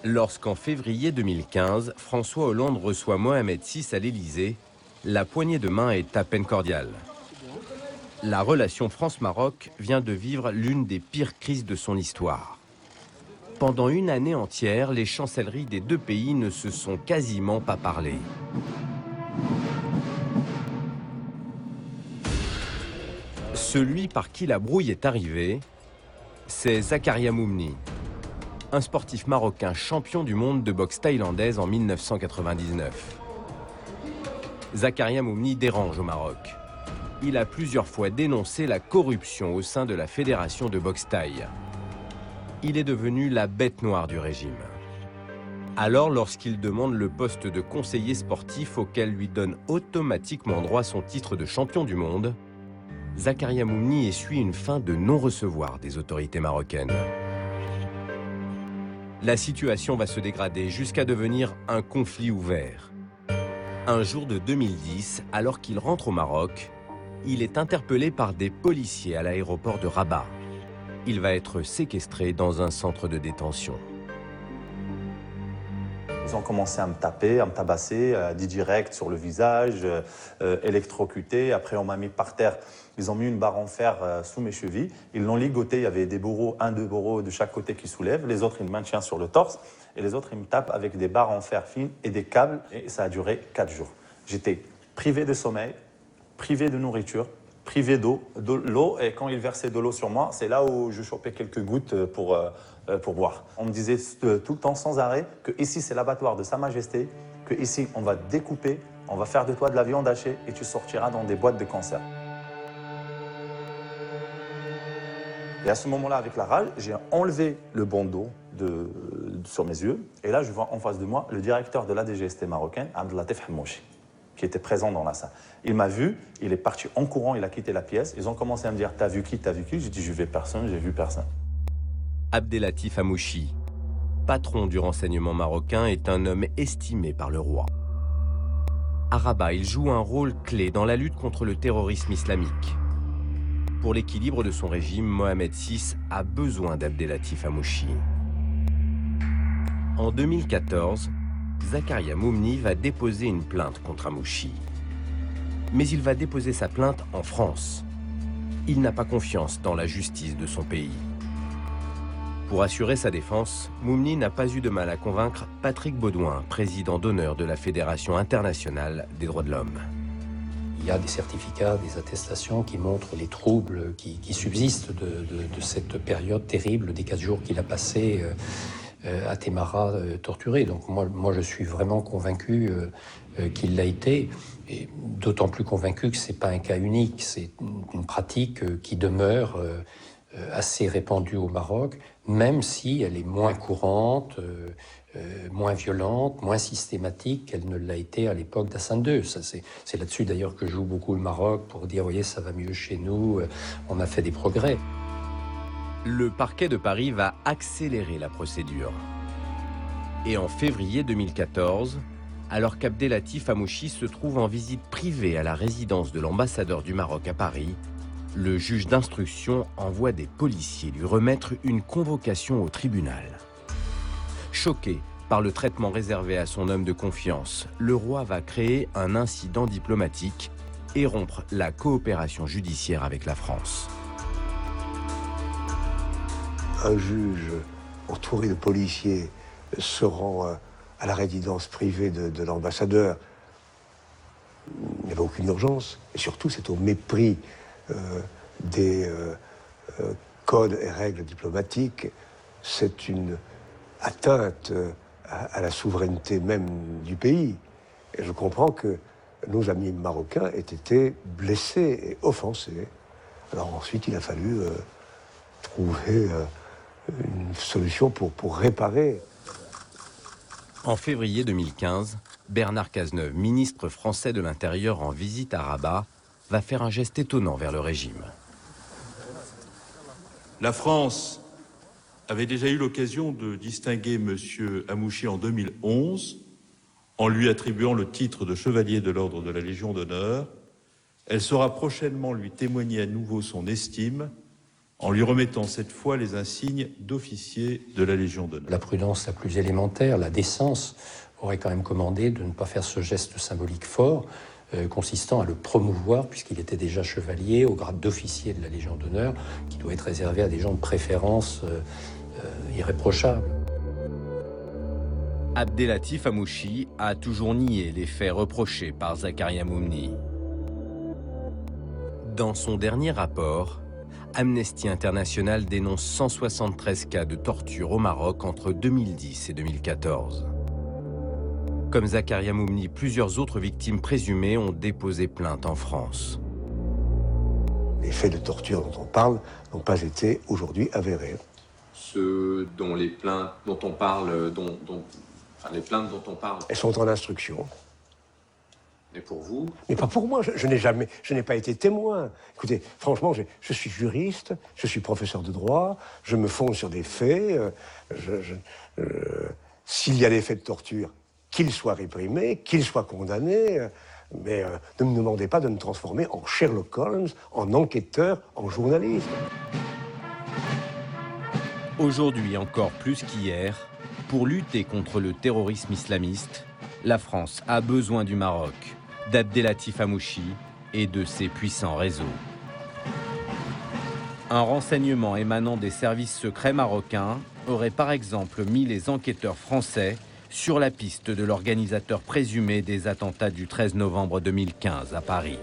Lorsqu'en février 2015, François Hollande reçoit Mohamed VI à l'Élysée, la poignée de main est à peine cordiale. La relation France-Maroc vient de vivre l'une des pires crises de son histoire. Pendant une année entière, les chancelleries des deux pays ne se sont quasiment pas parlé. Celui par qui la brouille est arrivée, c'est Zakaria Moumni, un sportif marocain champion du monde de boxe thaïlandaise en 1999. Zakaria Moumni dérange au Maroc. Il a plusieurs fois dénoncé la corruption au sein de la fédération de boxe thaï. Il est devenu la bête noire du régime. Alors, lorsqu'il demande le poste de conseiller sportif auquel lui donne automatiquement droit son titre de champion du monde, Zakaria Moumni essuie une fin de non-recevoir des autorités marocaines. La situation va se dégrader jusqu'à devenir un conflit ouvert. Un jour de 2010, alors qu'il rentre au Maroc, il est interpellé par des policiers à l'aéroport de Rabat. Il va être séquestré dans un centre de détention. Ils ont commencé à me taper, à me tabasser, dit direct sur le visage, électrocuté. Après, on m'a mis par terre. Ils ont mis une barre en fer sous mes chevilles. Ils l'ont ligoté. Il y avait des bourreaux, deux bourreaux de chaque côté qui soulèvent. Les autres, ils me maintiennent sur le torse. Et les autres, ils me tapent avec des barres en fer fines et des câbles. Et ça a duré 4 jours. J'étais privé de sommeil, privé de nourriture, privé d'eau. De l'eau, et quand ils versaient de l'eau sur moi, c'est là où je chopais quelques gouttes pour boire. On me disait tout le temps sans arrêt que ici c'est l'abattoir de Sa Majesté, que ici on va te découper, on va faire de toi de la viande hachée et tu sortiras dans des boîtes de conserve. Et à ce moment-là, avec la rage, j'ai enlevé le bandeau sur mes yeux et là je vois en face de moi le directeur de la DGST marocaine, Abdellatif Hamouchi, qui était présent dans la salle. Il m'a vu, il est parti en courant, il a quitté la pièce. Ils ont commencé à me dire « T'as vu qui, t'as vu qui ?» J'ai dit « Je vais personne, j'ai vu personne. » Abdellatif Hamouchi, patron du renseignement marocain, est un homme estimé par le roi. À Rabat, il joue un rôle clé dans la lutte contre le terrorisme islamique. Pour l'équilibre de son régime, Mohamed VI a besoin d'Abdellatif Hamouchi. En 2014, Zakaria Moumni va déposer une plainte contre Hamouchi. Mais il va déposer sa plainte en France. Il n'a pas confiance dans la justice de son pays. Pour assurer sa défense, Moumni n'a pas eu de mal à convaincre Patrick Baudouin, président d'honneur de la Fédération internationale des droits de l'homme. Il y a des certificats, des attestations qui montrent les troubles qui subsistent de cette période terrible des 4 jours qu'il a passé à Témara torturé. Donc moi je suis vraiment convaincu qu'il l'a été, et d'autant plus convaincu que ce n'est pas un cas unique, c'est une pratique qui demeure assez répandue au Maroc, même si elle est moins courante, moins violente, moins systématique qu'elle ne l'a été à l'époque d'Hassan II. C'est là-dessus d'ailleurs que joue beaucoup le Maroc pour dire, voyez, ça va mieux chez nous, on a fait des progrès. Le parquet de Paris va accélérer la procédure. Et en février 2014, alors qu'Abdellatif Hamouchi se trouve en visite privée à la résidence de l'ambassadeur du Maroc à Paris, le juge d'instruction envoie des policiers lui remettre une convocation au tribunal. Choqué par le traitement réservé à son homme de confiance, le roi va créer un incident diplomatique et rompre la coopération judiciaire avec la France. Un juge entouré de policiers se rend à la résidence privée de l'ambassadeur. Il n'y avait aucune urgence. Et surtout, c'est au mépris des codes et règles diplomatiques. C'est une atteinte à la souveraineté même du pays. Et je comprends que nos amis marocains aient été blessés et offensés. Alors ensuite, il a fallu trouver une solution pour réparer. En février 2015, Bernard Cazeneuve, ministre français de l'Intérieur en visite à Rabat, va faire un geste étonnant vers le régime. La France avait déjà eu l'occasion de distinguer M. Hamouchi en 2011 en lui attribuant le titre de chevalier de l'ordre de la Légion d'honneur. Elle saura prochainement lui témoigner à nouveau son estime en lui remettant cette fois les insignes d'officier de la Légion d'honneur. La prudence la plus élémentaire, la décence, aurait quand même commandé de ne pas faire ce geste symbolique fort, consistant à le promouvoir, puisqu'il était déjà chevalier, au grade d'officier de la Légion d'honneur, qui doit être réservé à des gens de préférence irréprochables. Abdellatif Hamouchi a toujours nié les faits reprochés par Zakaria Moumni. Dans son dernier rapport, Amnesty International dénonce 173 cas de torture au Maroc entre 2010 et 2014. Comme Zakaria Moumni, plusieurs autres victimes présumées ont déposé plainte en France. Les faits de torture dont on parle n'ont pas été aujourd'hui avérés. Ceux dont les plaintes dont on parle, les plaintes dont on parle. Elles sont en instruction. Et pour vous? Mais pas pour moi, je n'ai pas été témoin. Écoutez, franchement, je suis juriste, je suis professeur de droit, je me fonde sur des faits. S'il y a des faits de torture, qu'ils soient réprimés, qu'ils soient condamnés, mais ne me demandez pas de me transformer en Sherlock Holmes, en enquêteur, en journaliste. Aujourd'hui encore plus qu'hier, pour lutter contre le terrorisme islamiste, la France a besoin du Maroc, d'Abdellatif Hamouchi et de ses puissants réseaux. Un renseignement émanant des services secrets marocains aurait par exemple mis les enquêteurs français sur la piste de l'organisateur présumé des attentats du 13 novembre 2015 à Paris.